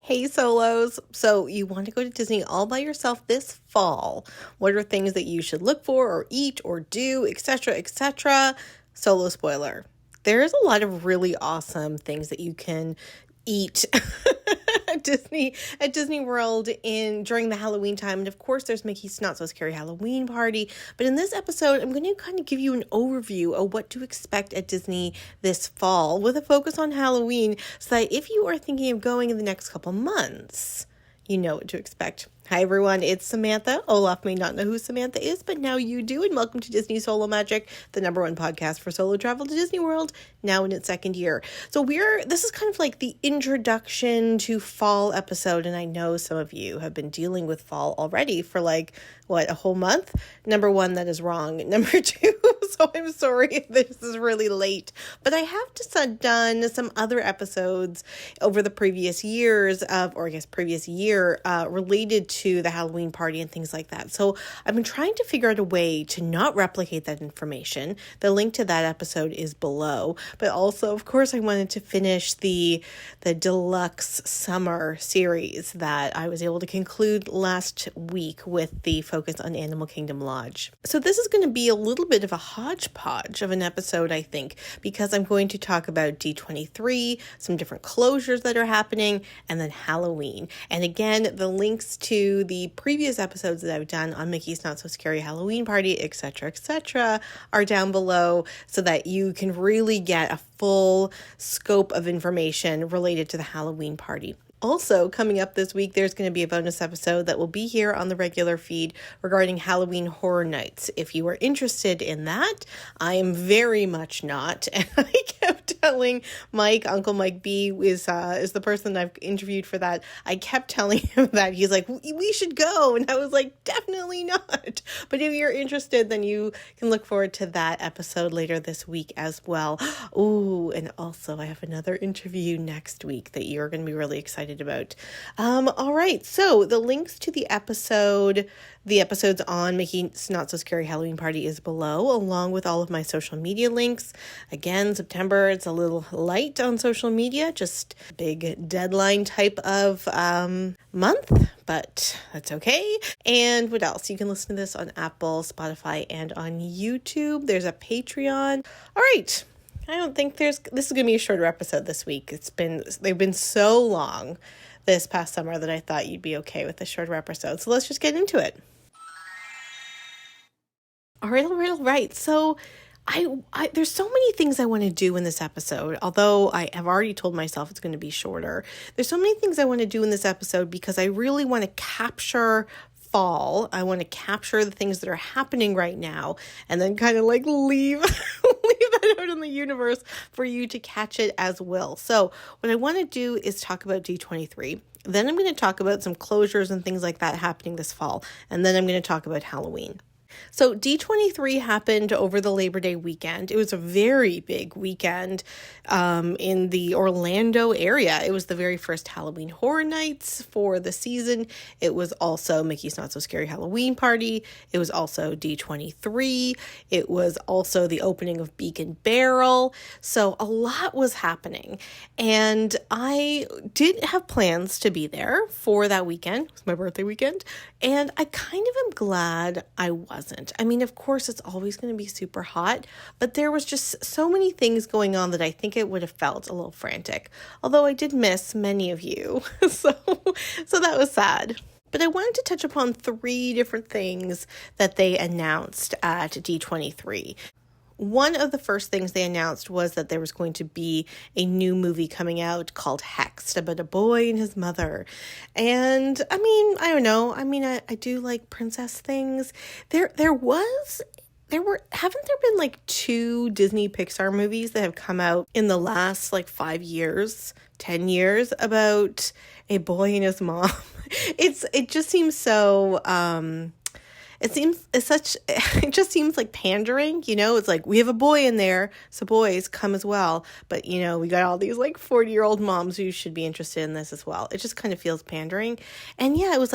Hey solos, so you want to go to Disney all by yourself this fall. What are things that you should look for or eat or do, etc., etc.? Solo spoiler. There's a lot of really awesome things that you can eat at Disney World during the Halloween time. And of course there's Mickey's Not So Scary Halloween Party. But in this episode, I'm going to kind of give you an overview of what to expect at Disney this fall with a focus on Halloween, so that if you are thinking of going in the next couple months, you know what to expect. Hi everyone, it's Samantha. Olaf may not know who Samantha is, but now you do, and welcome to Disney Solo Magic, the #1 podcast for solo travel to Disney World, now in its second year. So this is kind of like the introduction to fall episode, and I know some of you have been dealing with fall already for a whole month? Number one, that is wrong. Number two, so I'm sorry if this is really late, but I have done some other episodes over the previous years previous year related to the Halloween party and things like that. So I've been trying to figure out a way to not replicate that information. The link to that episode is below, but also, of course, I wanted to finish the deluxe summer series that I was able to conclude last week with the focus on Animal Kingdom Lodge. So this is going to be a little bit of a hodgepodge of an episode, I think, because I'm going to talk about D23, some different closures that are happening, and then Halloween. And again, the links to the previous episodes that I've done on Mickey's Not So Scary Halloween Party, etc., are down below, so that you can really get a full scope of information related to the Halloween party. Also, coming up this week, there's going to be a bonus episode that will be here on the regular feed regarding Halloween Horror Nights. If you are interested in that, I am very much not. And I kept telling Mike, Uncle Mike B is the person I've interviewed for that. I kept telling him that. He's like, we should go. And I was like, definitely not. But if you're interested, then you can look forward to that episode later this week as well. Ooh, and also I have another interview next week that you're going to be really excited about. All right, so the links to the episodes on Mickey's Not So Scary Halloween Party is below, along with all of my social media links. Again, September, it's a little light on social media, just a big deadline type of month, but that's okay. And what else? You can listen to this on Apple, Spotify, and on YouTube. There's a Patreon. All right. I don't think this is going to be a shorter episode this week. They've been so long this past summer that I thought you'd be okay with a shorter episode. So let's just get into it. All right. So there's so many things I want to do in this episode, although I have already told myself it's going to be shorter. There's so many things I want to do in this episode because I really want to capture fall. I want to capture the things that are happening right now and then kind of leave that out in the universe for you to catch it as well. So what I want to do is talk about D23. Then I'm going to talk about some closures and things like that happening this fall. And then I'm going to talk about Halloween. So D23 happened over the Labor Day weekend. It was a very big weekend in the Orlando area. It was the very first Halloween Horror Nights for the season. It was also Mickey's Not So Scary Halloween Party. It was also D23. It was also the opening of Beak Barrel. So a lot was happening. And I did have plans to be there for that weekend. It was my birthday weekend. And I kind of am glad I wasn't. I mean, of course, it's always going to be super hot, but there was just so many things going on that I think it would have felt a little frantic. Although I did miss many of you, so that was sad. But I wanted to touch upon 3 different things that they announced at D23. One of the first things they announced was that there was going to be a new movie coming out called Hexed, about a boy and his mother. And I mean, I don't know. I mean, I do like princess things. Haven't there been 2 Disney Pixar movies that have come out in the last 5 years, 10 years about a boy and his mom? It just seems so, it just seems like pandering, it's like, we have a boy in there, so boys come as well. But, we got all these 40-year-old moms who should be interested in this as well. It just kind of feels pandering. And yeah, it was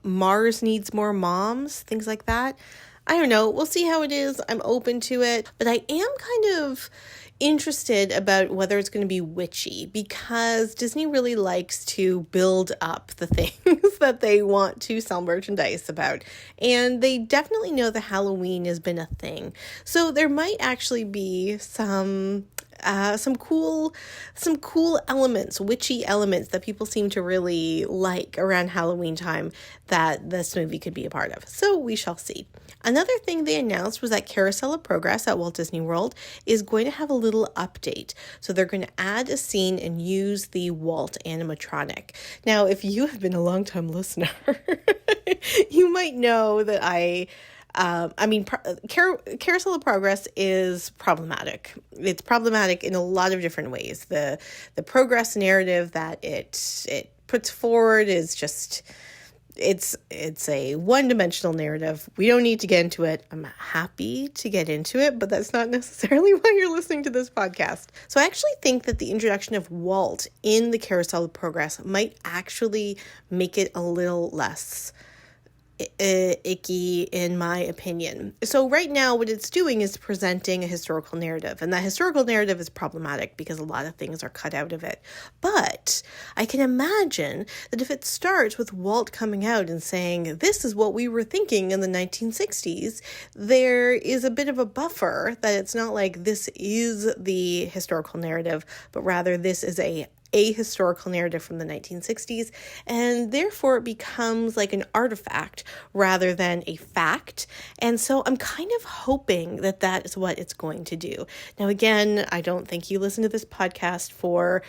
Mars Needs More Moms, things like that. I don't know. We'll see how it is. I'm open to it. But I am kind of, interested about whether it's going to be witchy, because Disney really likes to build up the things that they want to sell merchandise about. And they definitely know that Halloween has been a thing. So there might actually be some cool elements, witchy elements that people seem to really like around Halloween time that this movie could be a part of. So we shall see. Another thing they announced was that Carousel of Progress at Walt Disney World is going to have a little update. So they're going to add a scene and use the Walt animatronic. Now, if you have been a long-time listener, you might know that Carousel of Progress is problematic. It's problematic in a lot of different ways. The progress narrative that it puts forward is just, it's a one-dimensional narrative. We don't need to get into it. I'm happy to get into it, but that's not necessarily why you're listening to this podcast. So I actually think that the introduction of Walt in the Carousel of Progress might actually make it a little less icky, in my opinion. So right now what it's doing is presenting a historical narrative, and that historical narrative is problematic because a lot of things are cut out of it. But I can imagine that if it starts with Walt coming out and saying, this is what we were thinking in the 1960s, there is a bit of a buffer that it's not like this is the historical narrative, but rather this is a historical narrative from the 1960s, and therefore it becomes like an artifact rather than a fact. And so I'm kind of hoping that that is what it's going to do. Now, again, I don't think you listen to this podcast for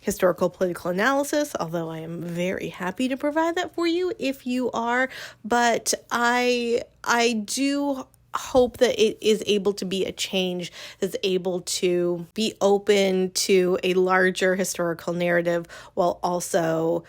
historical political analysis, although I am very happy to provide that for you if you are, but I do hope that it is able to be a change that's able to be open to a larger historical narrative while also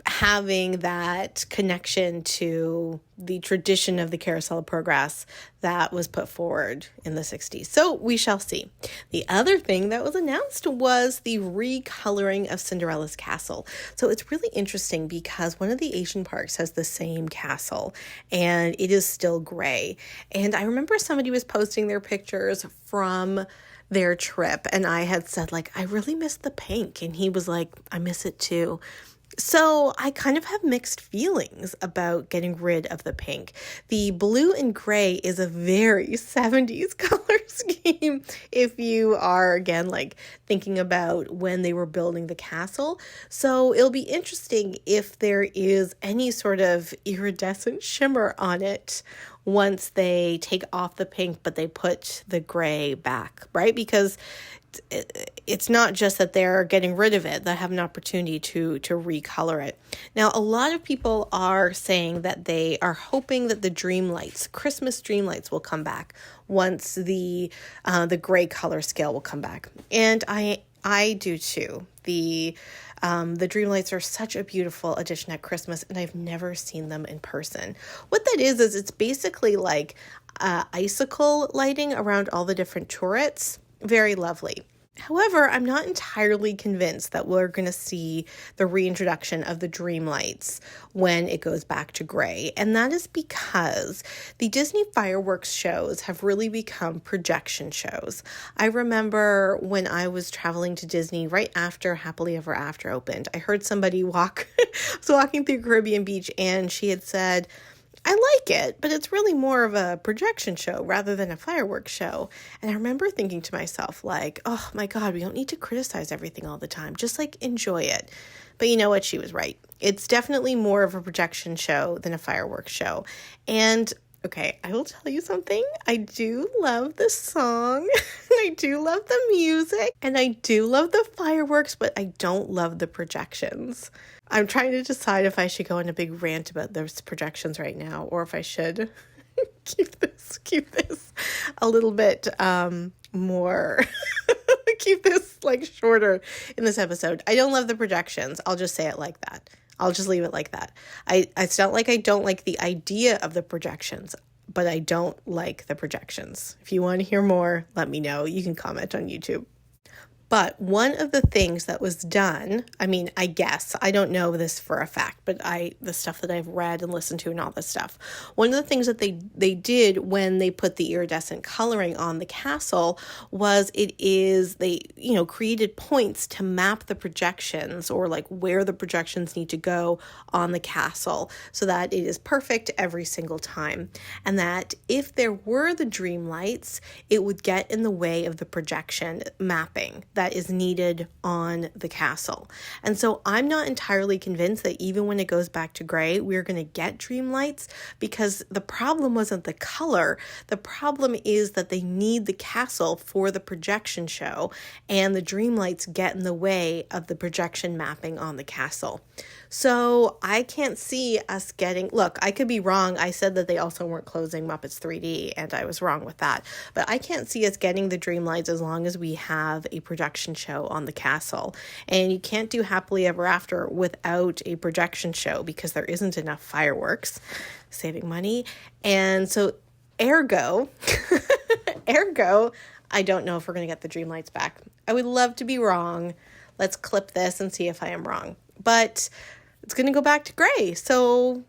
having that connection to the tradition of the Carousel of Progress that was put forward in the 60s. So we shall see. The other thing that was announced was the recoloring of Cinderella's castle. So it's really interesting because one of the Asian parks has the same castle and it is still gray. And I remember somebody was posting their pictures from their trip and I had said, like, I really miss the pink. And he was like, I miss it too. So I kind of have mixed feelings about getting rid of the pink. The blue and gray is a very 70s color scheme if you are, again, like thinking about when they were building the castle. So it'll be interesting if there is any sort of iridescent shimmer on it once they take off the pink, but they put the gray back, right? Because it's not just that they're getting rid of it, they have an opportunity to recolor it. Now, a lot of people are saying that they are hoping that the dream lights, Christmas dream lights, will come back once the gray color scale will come back. And I do too. The dream lights are such a beautiful addition at Christmas, and I've never seen them in person. What that is it's basically like icicle lighting around all the different turrets. Very lovely. However, I'm not entirely convinced that we're going to see the reintroduction of the dream lights when it goes back to gray. And that is because the Disney fireworks shows have really become projection shows. I remember when I was traveling to Disney right after Happily Ever After opened, I heard somebody was walking through Caribbean Beach and she had said, I like it, but it's really more of a projection show rather than a fireworks show. And I remember thinking to myself, like, oh my God, we don't need to criticize everything all the time. Just like enjoy it. But you know what? She was right. It's definitely more of a projection show than a fireworks show. And okay, I will tell you something. I do love the song. I do love the music. And I do love the fireworks, but I don't love the projections. I'm trying to decide if I should go on a big rant about those projections right now, or if I should keep this a little bit more, keep this like shorter in this episode. I don't love the projections. I'll just say it like that. I'll just leave it like that. It's not like I don't like the idea of the projections, but I don't like the projections. If you want to hear more, let me know. You can comment on YouTube. But one of the things that was done, I mean, I guess, I don't know this for a fact, but the stuff that I've read and listened to and all this stuff, one of the things that they did when they put the iridescent coloring on the castle was they created points to map the projections, or like where the projections need to go on the castle, so that it is perfect every single time. And that if there were the dream lights, it would get in the way of the projection mapping that is needed on the castle. And so I'm not entirely convinced that even when it goes back to gray, we're going to get dream lights, because the problem wasn't the color. The problem is that they need the castle for the projection show, and the dream lights get in the way of the projection mapping on the castle. So I can't see us getting, look, I could be wrong. I said that they also weren't closing Muppets 3D, and I was wrong with that. But I can't see us getting the dream lights as long as we have a projection show on the castle. And you can't do Happily Ever After without a projection show, because there isn't enough fireworks, saving money. And so ergo, I don't know if we're going to get the dream lights back. I would love to be wrong. Let's clip this and see if I am wrong. But it's going to go back to gray. So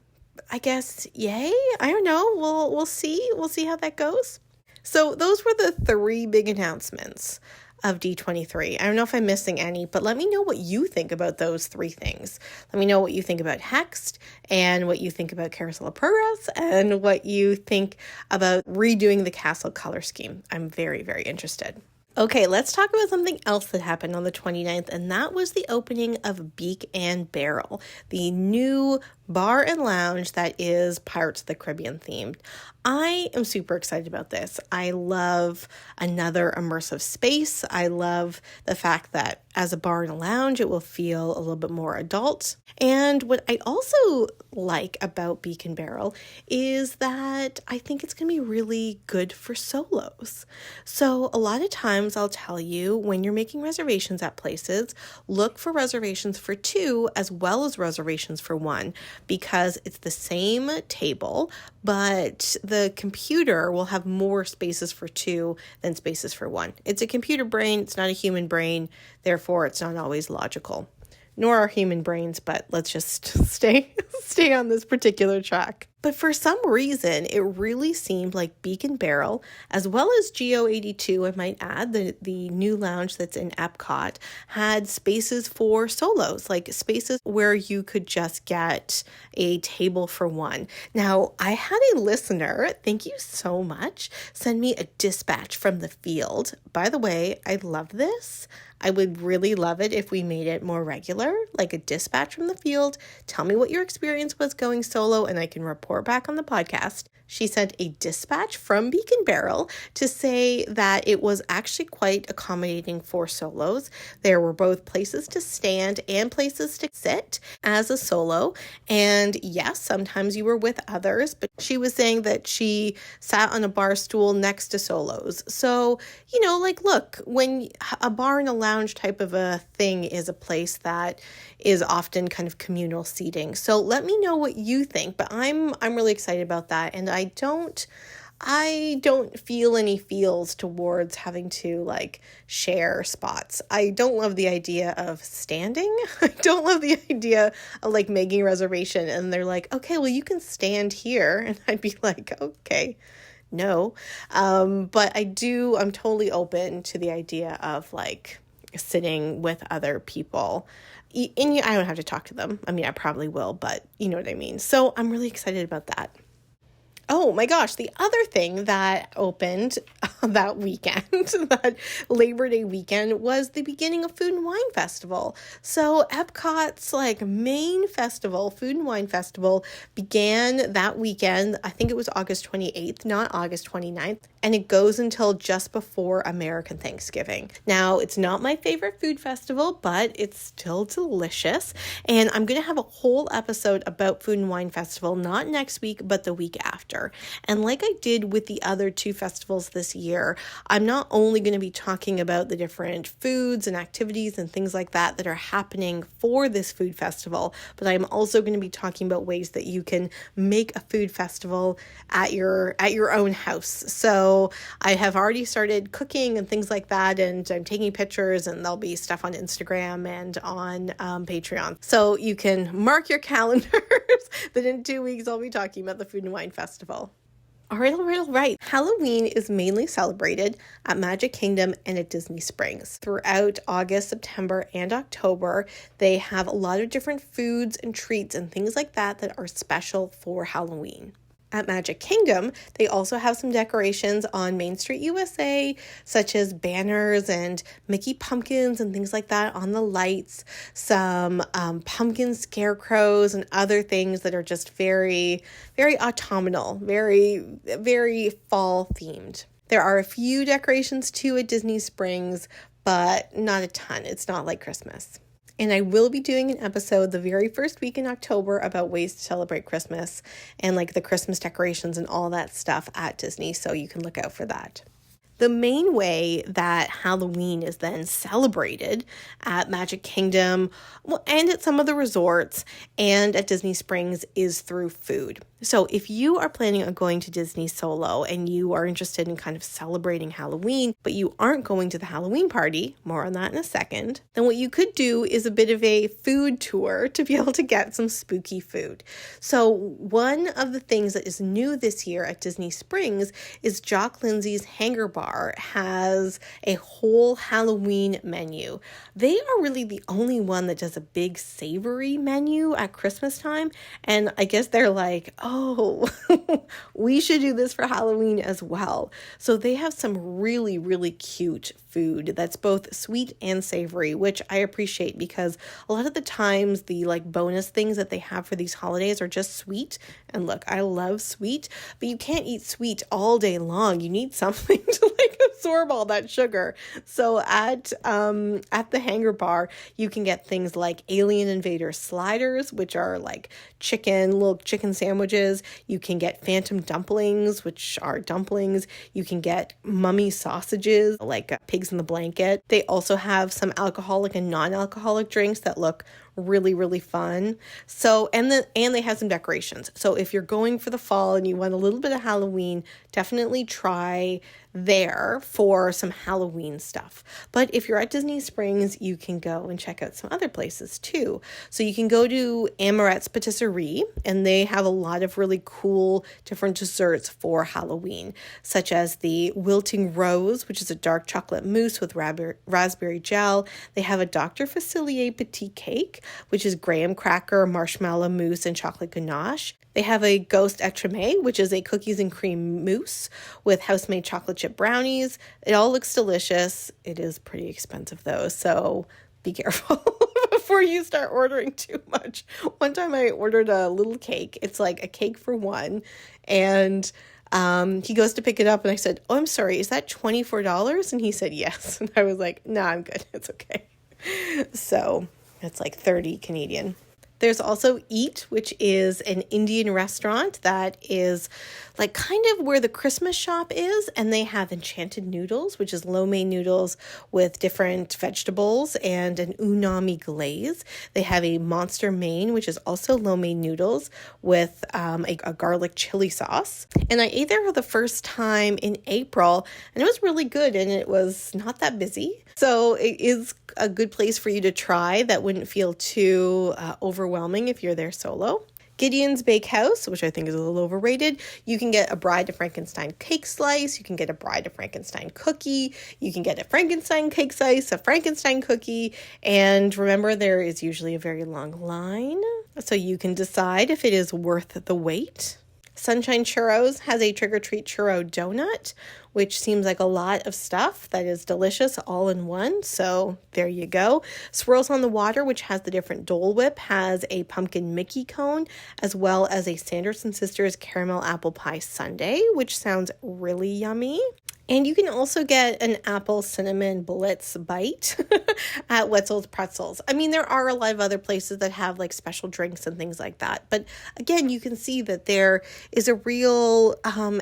I guess, yay. I don't know. We'll see. We'll see how that goes. So those were the 3 big announcements of D23. I don't know if I'm missing any, but let me know what you think about those 3 things. Let me know what you think about Hexed, and what you think about Carousel of Progress, and what you think about redoing the castle color scheme. I'm very, very interested. Okay, let's talk about something else that happened on the 29th, and that was the opening of Beak Barrel, the new bar and lounge that is Pirates of the Caribbean themed. I am super excited about this. I love another immersive space. I love the fact that as a bar and a lounge, it will feel a little bit more adult. And what I also like about Beak Barrel is that I think it's going to be really good for solos. So a lot of times I'll tell you, when you're making reservations at places, look for reservations for 2 as well as reservations for 1, because it's the same table, but the computer will have more spaces for 2 than spaces for 1. It's a computer brain. It's not a human brain. Therefore, it's not always logical. Nor are human brains, but let's just stay on this particular track. But for some reason, it really seemed like Beak Barrel, as well as Geo82, I might add, the new lounge that's in Epcot, had spaces for solos, like spaces where you could just get a table for 1. Now, I had a listener, thank you so much, send me a dispatch from the field. By the way, I love this. I would really love it if we made it more regular, like a dispatch from the field. Tell me what your experience was going solo, and I can report back on the podcast. She sent a dispatch from Beak Barrel to say that it was actually quite accommodating for solos. There were both places to stand and places to sit as a solo. And yes, sometimes you were with others, but she was saying that she sat on a bar stool next to solos. So, look, when a bar and a lounge type of a thing is a place that is often kind of communal seating. So let me know what you think, but I'm really excited about that. And I don't feel any feels towards having to share spots. I don't love the idea of standing. I don't love the idea of making a reservation and they're like, okay, well you can stand here. And I'd be like, okay, no. But I'm totally open to the idea of sitting with other people. And I don't have to talk to them. I mean, I probably will, but you know what I mean. So I'm really excited about that. Oh my gosh, the other thing that opened that weekend, that Labor Day weekend, was the beginning of Food and Wine Festival. So Epcot's main festival, Food and Wine Festival, began that weekend. I think it was August 28th, not August 29th. And it goes until just before American Thanksgiving. Now, it's not my favorite food festival, but it's still delicious. And I'm going to have a whole episode about Food and Wine Festival, not next week, but the week after. calendar. And like I did with the other two festivals this year, I'm not only going to be talking about the different foods and activities and things like that are happening for this food festival, but I'm also going to be talking about ways that you can make a food festival at your own house. So I have already started cooking and things like that, and I'm taking pictures, and there'll be stuff on Instagram and on Patreon. So you can mark your calendars that in 2 weeks I'll be talking about the Food and Wine Festival. All right. Halloween is mainly celebrated at Magic Kingdom and at Disney Springs. Throughout August, September, and October, they have a lot of different foods and treats and things like that are special for Halloween. At Magic Kingdom, they also have some decorations on Main Street USA, such as banners and Mickey pumpkins and things like that on the lights, some pumpkin scarecrows and other things that are just very, very autumnal, very, very fall themed. There are a few decorations too at Disney Springs, but not a ton. It's not like Christmas. And I will be doing an episode the very first week in October about ways to celebrate Christmas and like the Christmas decorations and all that stuff at Disney. So you can look out for that. The main way that Halloween is then celebrated at Magic Kingdom and at some of the resorts and at Disney Springs is through food. So if you are planning on going to Disney solo and you are interested in kind of celebrating Halloween, but you aren't going to the Halloween party, more on that in a second, then what you could do is a bit of a food tour to be able to get some spooky food. So one of the things that is new this year at Disney Springs is Jock Lindsay's Hanger Bar has a whole Halloween menu. They are really the only one that does a big savory menu at Christmas time, and I guess they're like, oh, we should do this for Halloween as well. So they have some really, really cute food that's both sweet and savory, which I appreciate because a lot of the times the like bonus things that they have for these holidays are just sweet. And look, I love sweet, but you can't eat sweet all day long. You need something to like absorb all that sugar. So at the Hanger Bar, you can get things like Alien Invader sliders, which are like little chicken sandwiches. You can get Phantom dumplings, which are dumplings. You can get mummy sausages, like pigs in the blanket. They also have some alcoholic and non-alcoholic drinks that look really, really fun. So, and they have some decorations. So if you're going for the fall and you want a little bit of Halloween, definitely try there for some Halloween stuff. But if you're at Disney Springs, you can go and check out some other places too. So you can go to Amorette's Patisserie, and they have a lot of really cool different desserts for Halloween, such as the Wilting Rose, which is a dark chocolate mousse with raspberry gel. They have a Dr. Facilier Petite Cake, which is graham cracker, marshmallow mousse, and chocolate ganache. They have a Ghost Etremé, which is a cookies and cream mousse with house-made chocolate chip brownies. It all looks delicious. It is pretty expensive though, so be careful before you start ordering too much. One time I ordered a little cake. It's like a cake for one, and he goes to pick it up and I said, "Oh, I'm sorry, is that $24? And he said, "Yes." And I was like, "No, I'm good. It's okay." So it's like 30 Canadian. There's also Eat, which is an Indian restaurant that is like kind of where the Christmas shop is, and they have enchanted noodles, which is lo mein noodles with different vegetables and an unami glaze. They have a monster main, which is also lo mein noodles with a garlic chili sauce. And I ate there for the first time in April, and it was really good, and it was not that busy. So it is a good place for you to try that wouldn't feel too overwhelming if you're there solo. Gideon's Bakehouse, which I think is a little overrated. You can get a Bride of Frankenstein cake slice. You can get a Bride of Frankenstein cookie. You can get a Frankenstein cake slice, a Frankenstein cookie. And remember, there is usually a very long line, so you can decide if it is worth the wait. Sunshine Churros has a trick-or-treat churro donut, which seems like a lot of stuff that is delicious all in one. So there you go. Swirls on the Water, which has the different Dole Whip, has a pumpkin Mickey cone, as well as a Sanderson Sisters caramel apple pie sundae, which sounds really yummy. And you can also get an apple cinnamon Blitz bite at Wetzel's Pretzels. I mean, there are a lot of other places that have like special drinks and things like that. But again, you can see that there is a real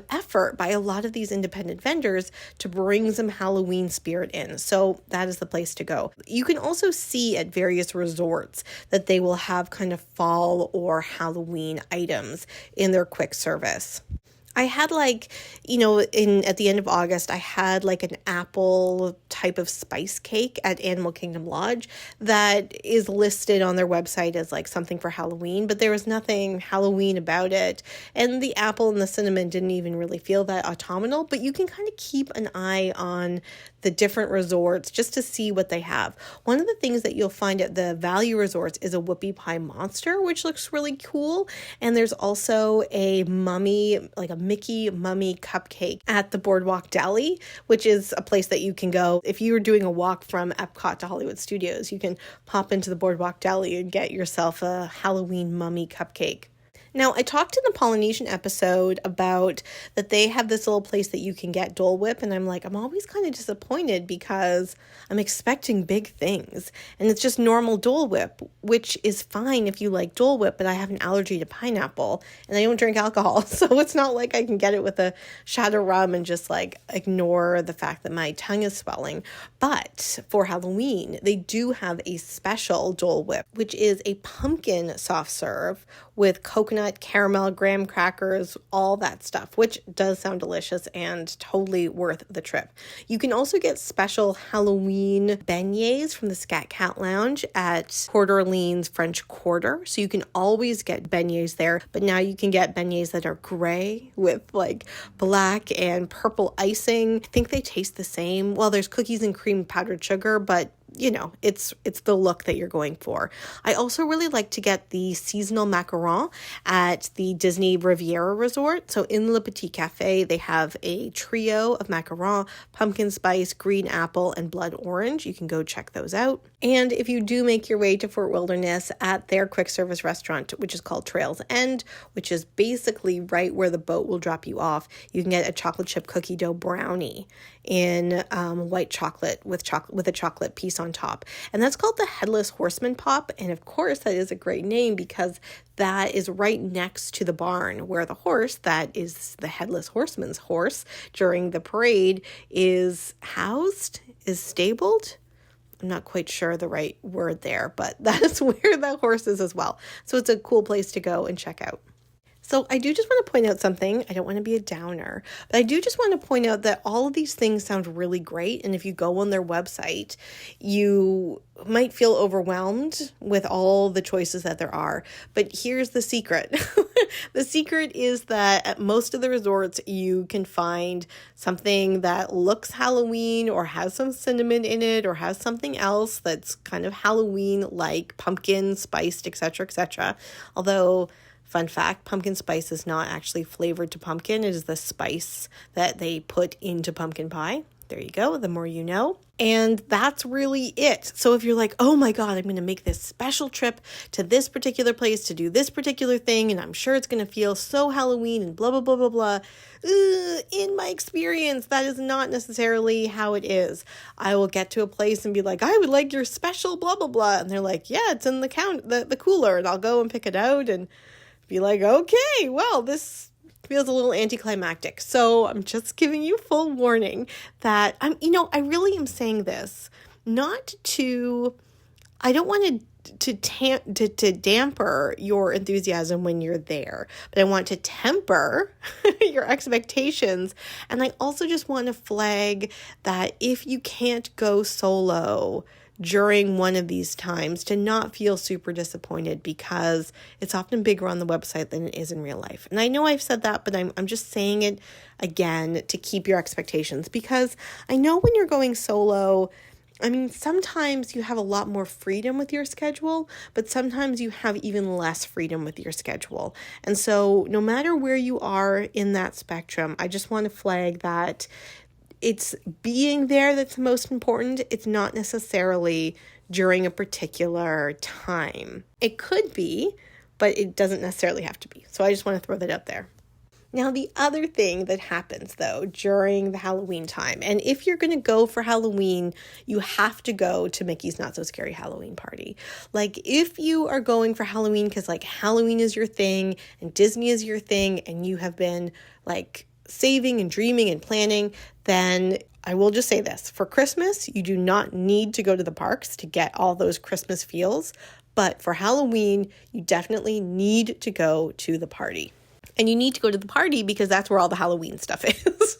effort by a lot of these independent vendors to bring some Halloween spirit in. So that is the place to go. You can also see at various resorts that they will have kind of fall or Halloween items in their quick service. I had at the end of August, I had like an apple type of spice cake at Animal Kingdom Lodge that is listed on their website as like something for Halloween, but there was nothing Halloween about it. And the apple and the cinnamon didn't even really feel that autumnal, but you can kind of keep an eye on the different resorts just to see what they have. One of the things that you'll find at the value resorts is a whoopie pie monster, which looks really cool. And there's also a mummy, like a Mickey mummy cupcake at the Boardwalk Deli, which is a place that you can go. If you were doing a walk from Epcot to Hollywood Studios, you can pop into the Boardwalk Deli and get yourself a Halloween mummy cupcake. Now, I talked in the Polynesian episode about that they have this little place that you can get Dole Whip, and I'm like, I'm always kind of disappointed because I'm expecting big things, and it's just normal Dole Whip, which is fine if you like Dole Whip, but I have an allergy to pineapple, and I don't drink alcohol, so it's not like I can get it with a shot of rum and just like ignore the fact that my tongue is swelling. But for Halloween, they do have a special Dole Whip, which is a pumpkin soft serve with coconut, caramel, graham crackers, all that stuff, which does sound delicious and totally worth the trip. You can also get special Halloween beignets from the Scat Cat Lounge at Coeur d'Alene's French Quarter. So you can always get beignets there, but now you can get beignets that are gray with like black and purple icing. I think they taste the same. Well, there's cookies and cream powdered sugar, but you know, it's the look that you're going for. I also really like to get the seasonal macaron at the Disney Riviera Resort. So in Le Petit Cafe, they have a trio of macaron, pumpkin spice, green apple, and blood orange. You can go check those out. And if you do make your way to Fort Wilderness at their quick service restaurant, which is called Trails End, which is basically right where the boat will drop you off, you can get a chocolate chip cookie dough brownie in white chocolate with a chocolate piece on top. And that's called the Headless Horseman Pop. And of course, that is a great name because that is right next to the barn where the horse, that is the Headless Horseman's horse during the parade, is housed, is stabled. I'm not quite sure the right word there, but that is where the horse is as well. So it's a cool place to go and check out. So I do just want to point out something. I don't want to be a downer, but I do just want to point out that all of these things sound really great. And if you go on their website, you might feel overwhelmed with all the choices that there are. But here's the secret. The secret is that at most of the resorts, you can find something that looks Halloween or has some cinnamon in it or has something else that's kind of Halloween-like, pumpkin, spiced, etc., etc. Although, fun fact, pumpkin spice is not actually flavored to pumpkin. It is the spice that they put into pumpkin pie. There you go. The more you know. And that's really it. So if you're like, oh my God, I'm going to make this special trip to this particular place to do this particular thing, and I'm sure it's going to feel so Halloween and blah, blah, blah, blah, blah. In my experience, that is not necessarily how it is. I will get to a place and be like, I would like your special blah, blah, blah. And they're like, yeah, it's in the cooler. And I'll go and pick it out and be like, okay, well, this feels a little anticlimactic. So I'm just giving you full warning that I really am saying this not to, I don't want to damper your enthusiasm when you're there, but I want to temper your expectations. And I also just want to flag that if you can't go solo during one of these times, to not feel super disappointed because it's often bigger on the website than it is in real life. And I know I've said that, but I'm just saying it again to keep your expectations, because I know when you're going solo, I mean, sometimes you have a lot more freedom with your schedule, but sometimes you have even less freedom with your schedule. And so no matter where you are in that spectrum, I just want to flag that it's being there that's the most important. It's not necessarily during a particular time. It could be, but it doesn't necessarily have to be. So I just want to throw that out there. Now, the other thing that happens, though, during the Halloween time, and if you're going to go for Halloween, you have to go to Mickey's Not So Scary Halloween Party. Like, if you are going for Halloween because, like, Halloween is your thing and Disney is your thing and you have been, like, saving and dreaming and planning, then I will just say this. For Christmas, you do not need to go to the parks to get all those Christmas feels, but for Halloween, you definitely need to go to the party. And you need to go to the party because that's where all the Halloween stuff is.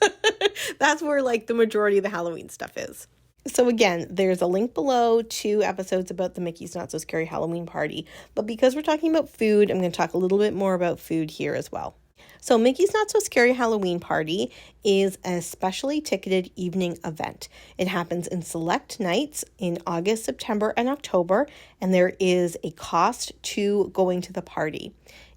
That's where like the majority of the Halloween stuff is. So again, there's a link below to episodes about the Mickey's Not So Scary Halloween Party. But because we're talking about food, I'm going to talk a little bit more about food here as well. So Mickey's Not So Scary Halloween Party is a specially ticketed evening event. It happens in select nights in August, September, and October, and there is a cost to going to the party.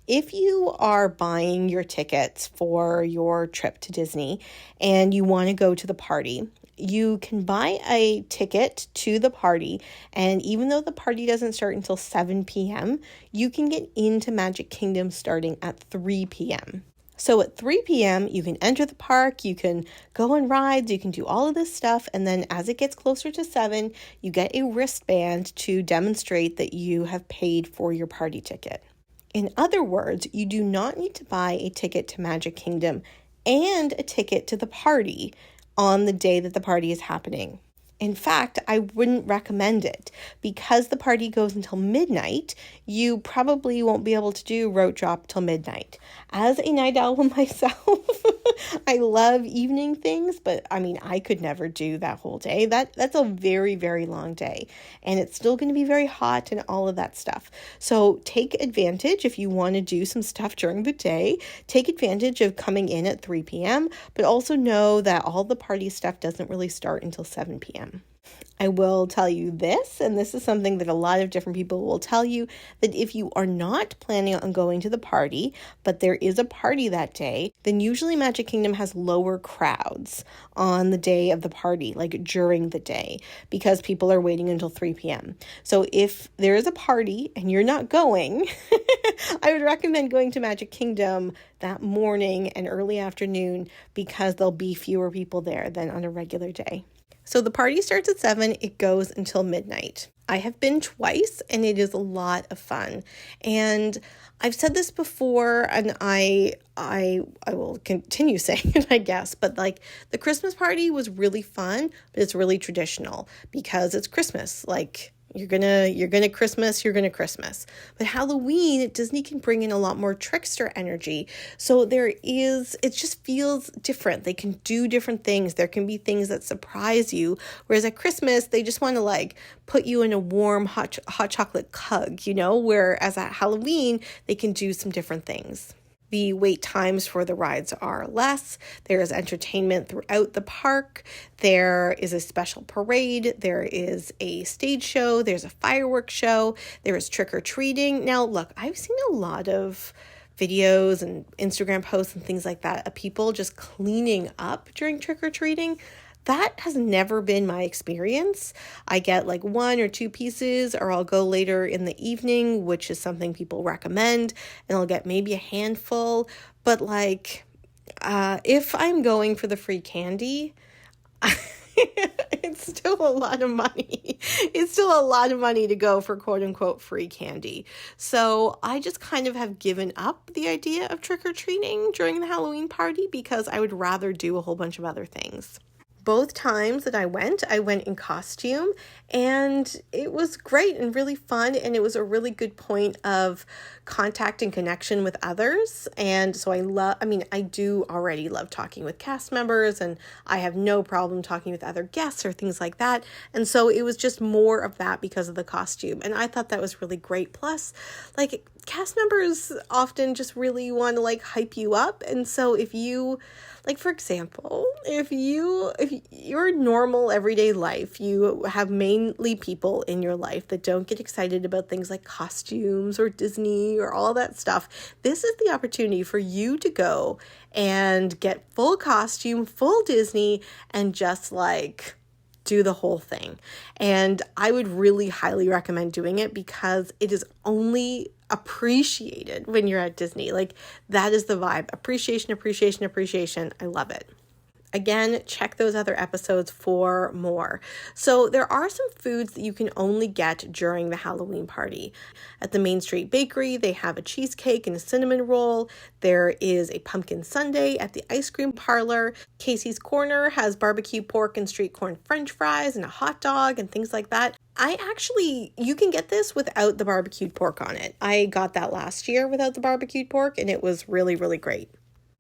If you are buying your tickets for your trip to Disney and you want to go to the party, you can buy a ticket to the party, and even though the party doesn't start until 7 p.m., you can get into Magic Kingdom starting at 3 p.m. So at 3 p.m., you can enter the park, you can go on rides, you can do all of this stuff, and then as it gets closer to 7, you get a wristband to demonstrate that you have paid for your party ticket. In other words, you do not need to buy a ticket to Magic Kingdom and a ticket to the party on the day that the party is happening. In fact, I wouldn't recommend it because the party goes until midnight. You probably won't be able to do road drop till midnight. As a night owl myself, I love evening things, but I mean, I could never do that whole day. That's a very, very long day, and it's still going to be very hot and all of that stuff. So take advantage if you want to do some stuff during the day. Take advantage of coming in at 3 p.m., but also know that all the party stuff doesn't really start until 7 p.m. I will tell you this, and this is something that a lot of different people will tell you, that if you are not planning on going to the party, but there is a party that day, then usually Magic Kingdom has lower crowds on the day of the party, like during the day, because people are waiting until 3 p.m. So if there is a party and you're not going, I would recommend going to Magic Kingdom that morning and early afternoon because there'll be fewer people there than on a regular day. So the party starts at 7, it goes until midnight. I have been twice and it is a lot of fun. And I've said this before and I will continue saying it, I guess, but like the Christmas party was really fun, but it's really traditional because it's Christmas. Like you're gonna Christmas. But Halloween, Disney can bring in a lot more trickster energy. So it just feels different. They can do different things. There can be things that surprise you. Whereas at Christmas, they just want to like put you in a warm, hot chocolate hug, whereas at Halloween, they can do some different things. The wait times for the rides are less. There is entertainment throughout the park. There is a special parade. There is a stage show. There's a fireworks show. There is trick-or-treating. Now, look, I've seen a lot of videos and Instagram posts and things like that of people just cleaning up during trick-or-treating. That has never been my experience. I get like 1 or 2 pieces, or I'll go later in the evening, which is something people recommend, and I'll get maybe a handful. But like, if I'm going for the free candy, it's still a lot of money. It's still a lot of money to go for quote unquote free candy. So I just kind of have given up the idea of trick-or-treating during the Halloween party because I would rather do a whole bunch of other things. Both times that I went in costume, and it was great and really fun, and it was a really good point of contact and connection with others. And so I do already love talking with cast members, and I have no problem talking with other guests or things like that. And so it was just more of that because of the costume, and I thought that was really great. Plus, like, cast members often just really want to like hype you up, and so if you, like, for example, if you your normal everyday life, you have mainly people in your life that don't get excited about things like costumes or Disney or all that stuff. This is the opportunity for you to go and get full costume, full Disney, and just like do the whole thing. And I would really highly recommend doing it because it is only appreciated when you're at Disney. Like, that is the vibe. Appreciation, appreciation, appreciation. I love it. Again, check those other episodes for more. So there are some foods that you can only get during the Halloween party. At the Main Street Bakery, they have a cheesecake and a cinnamon roll. There is a pumpkin sundae at the ice cream parlor. Casey's Corner has barbecue pork and street corn french fries and a hot dog and things like that. You can get this without the barbecued pork on it. I got that last year without the barbecued pork, and it was really, really great.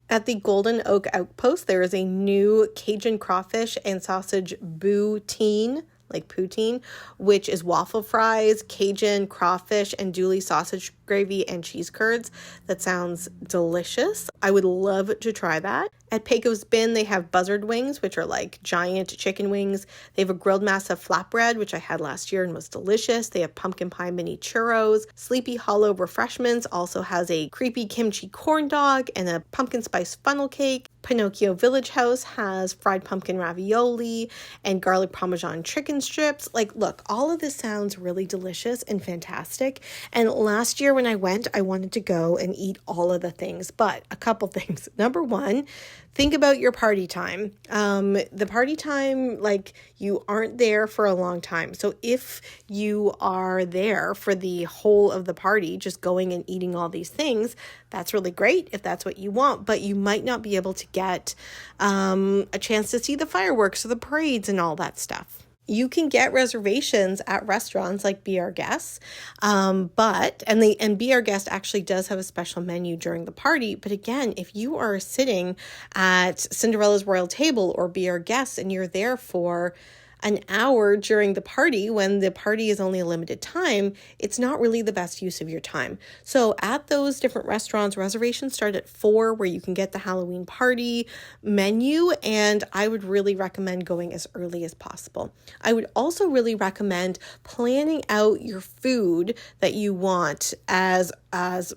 At the Golden Oak Outpost, there is a new Cajun crawfish and sausage poutine, like poutine, which is waffle fries, Cajun crawfish, and Dooley sausage gravy and cheese curds. That sounds delicious. I would love to try that. At Pecos Bin, they have buzzard wings, which are like giant chicken wings. They have a grilled massa flatbread, which I had last year and was delicious. They have pumpkin pie mini churros. Sleepy Hollow Refreshments also has a creepy kimchi corn dog and a pumpkin spice funnel cake. Pinocchio Village House has fried pumpkin ravioli and garlic parmesan chicken strips. Like, look, all of this sounds really delicious and fantastic. And last year when I went, I wanted to go and eat all of the things, but a couple things. Number one, think about your party time. The party time, like, you aren't there for a long time. So if you are there for the whole of the party, just going and eating all these things, that's really great if that's what you want, but you might not be able to get a chance to see the fireworks or the parades and all that stuff. You can get reservations at restaurants like Be Our Guest, and Be Our Guest actually does have a special menu during the party. But again, if you are sitting at Cinderella's Royal Table or Be Our Guest and you're there for an hour during the party when the party is only a limited time, it's not really the best use of your time. So at those different restaurants, reservations start at 4 where you can get the Halloween party menu, and I would really recommend going as early as possible. I would also really recommend planning out your food that you want as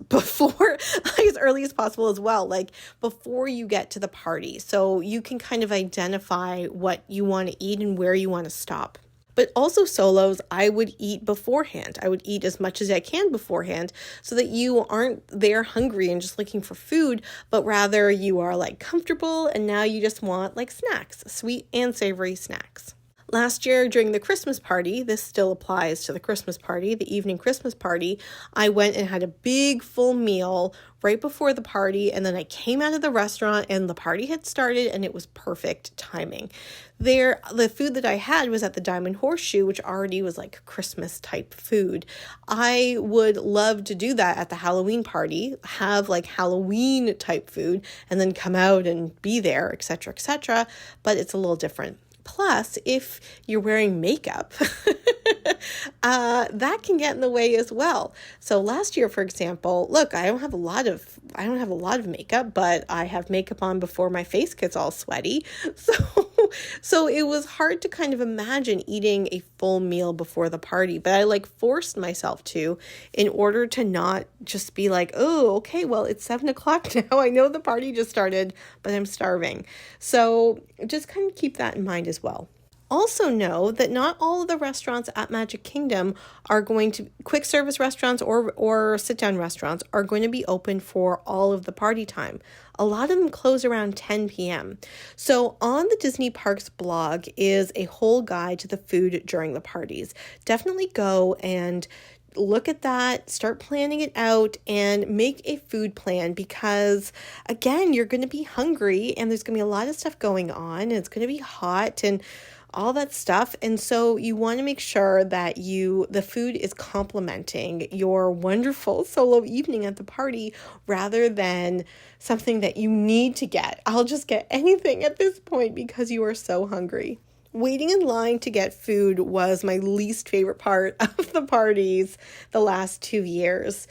before, as early as possible as well, like before you get to the party. So you can kind of identify what you want to eat and where you want to stop. But also solos, I would eat beforehand. I would eat as much as I can beforehand so that you aren't there hungry and just looking for food, but rather you are like comfortable and now you just want like snacks, sweet and savory snacks. Last year during the Christmas party, this still applies to the Christmas party, the evening Christmas party, I went and had a big full meal right before the party, and then I came out of the restaurant and the party had started and it was perfect timing. The food that I had was at the Diamond Horseshoe, which already was like Christmas type food. I would love to do that at the Halloween party, have like Halloween type food, and then come out and be there, etc., etc., but it's a little different. Plus, if you're wearing makeup, that can get in the way as well. So last year, for example, look, I don't have a lot of makeup, but I have makeup on before my face gets all sweaty. So it was hard to kind of imagine eating a full meal before the party, but I like forced myself to in order to not just be like, oh, okay, well, it's 7:00 now. I know the party just started, but I'm starving. So just kind of keep that in mind as well. Also know that not all of the restaurants at Magic Kingdom are going to, quick service restaurants or sit-down restaurants are going to be open for all of the party time. A lot of them close around 10 p.m. So on the Disney Parks blog is a whole guide to the food during the parties. Definitely go and look at that, start planning it out, and make a food plan because, again, you're going to be hungry and there's going to be a lot of stuff going on and it's going to be hot and all that stuff. And so you want to make sure that the food is complementing your wonderful solo evening at the party rather than something that you need to get. I'll just get anything at this point because you are so hungry. Waiting in line to get food was my least favorite part of the parties the last 2 years,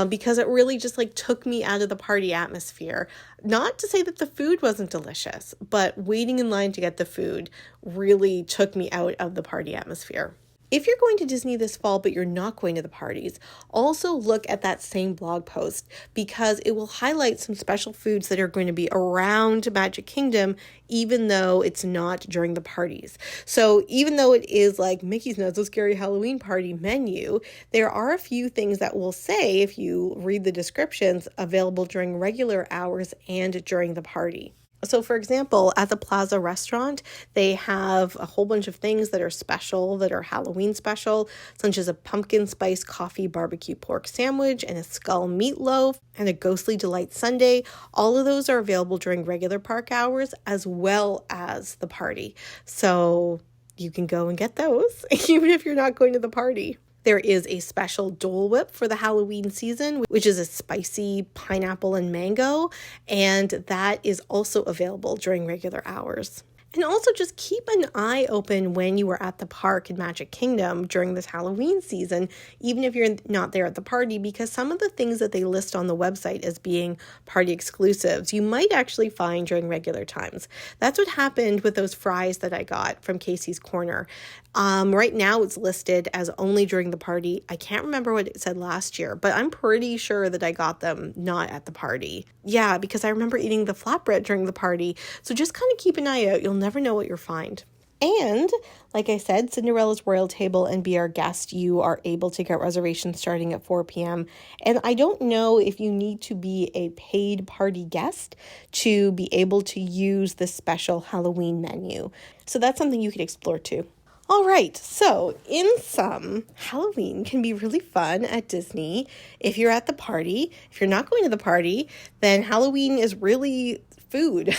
because it really just like took me out of the party atmosphere. Not to say that the food wasn't delicious, but waiting in line to get the food really took me out of the party atmosphere. If you're going to Disney this fall, but you're not going to the parties, also look at that same blog post because it will highlight some special foods that are going to be around Magic Kingdom, even though it's not during the parties. So even though it is like Mickey's Not So Scary Halloween Party menu, there are a few things that will say, if you read the descriptions, available during regular hours and during the party. So, for example, at the Plaza restaurant, they have a whole bunch of things that are special, that are Halloween special, such as a pumpkin spice coffee barbecue pork sandwich and a skull meatloaf and a ghostly delight sundae. All of those are available during regular park hours as well as the party. So you can go and get those, even if you're not going to the party. There is a special Dole Whip for the Halloween season, which is a spicy pineapple and mango, and that is also available during regular hours. And also just keep an eye open when you are at the park in Magic Kingdom during this Halloween season, even if you're not there at the party, because some of the things that they list on the website as being party exclusives, you might actually find during regular times. That's what happened with those fries that I got from Casey's Corner. Right now it's listed as only during the party. I can't remember what it said last year, but I'm pretty sure that I got them not at the party. Yeah, because I remember eating the flatbread during the party. So just kind of keep an eye out. You'll never know what you'll find. And like I said, Cinderella's Royal Table and Be Our Guest, you are able to get reservations starting at 4 p.m. And I don't know if you need to be a paid party guest to be able to use the special Halloween menu. So that's something you could explore too. All right, so in sum, Halloween can be really fun at Disney if you're at the party. If you're not going to the party, then Halloween is really food.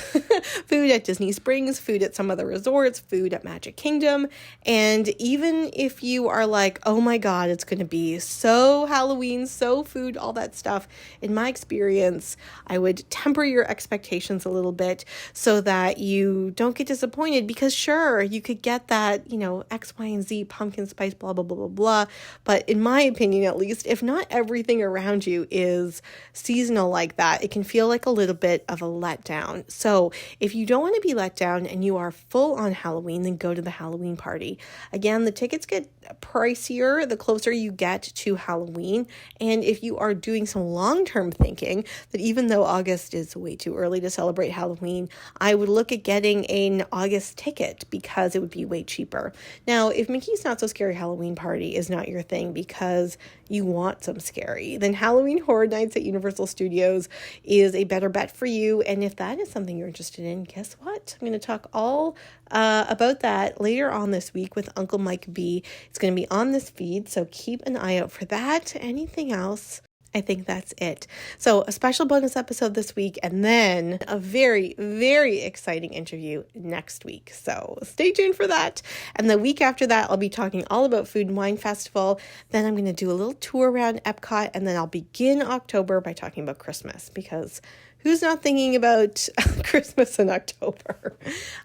Food at Disney Springs, food at some other resorts, food at Magic Kingdom. And even if you are like, oh my God, it's going to be so Halloween, so food, all that stuff, in my experience, I would temper your expectations a little bit so that you don't get disappointed, because sure, you could get that, X, Y, and Z, pumpkin spice, blah, blah, blah, blah, blah. But in my opinion, at least, if not everything around you is seasonal like that, it can feel like a little bit of a letdown. So if you don't want to be let down and you are full on Halloween, then go to the Halloween party. Again, the tickets get pricier the closer you get to Halloween. And if you are doing some long-term thinking that even though August is way too early to celebrate Halloween, I would look at getting an August ticket because it would be way cheaper. Now, if Mickey's Not So Scary Halloween Party is not your thing because you want some scary, then Halloween Horror Nights at Universal Studios is a better bet for you. And if that is something you're interested in, guess what? I'm going to talk all about that later on this week with Uncle Mike B. It's going to be on this feed, so keep an eye out for that. Anything else? I think that's it. So a special bonus episode this week, and then a very, very exciting interview next week. So stay tuned for that. And the week after that, I'll be talking all about Food and Wine Festival. Then I'm going to do a little tour around Epcot, and then I'll begin October by talking about Christmas, because who's not thinking about Christmas in October?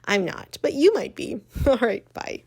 I'm not, but you might be. All right, bye.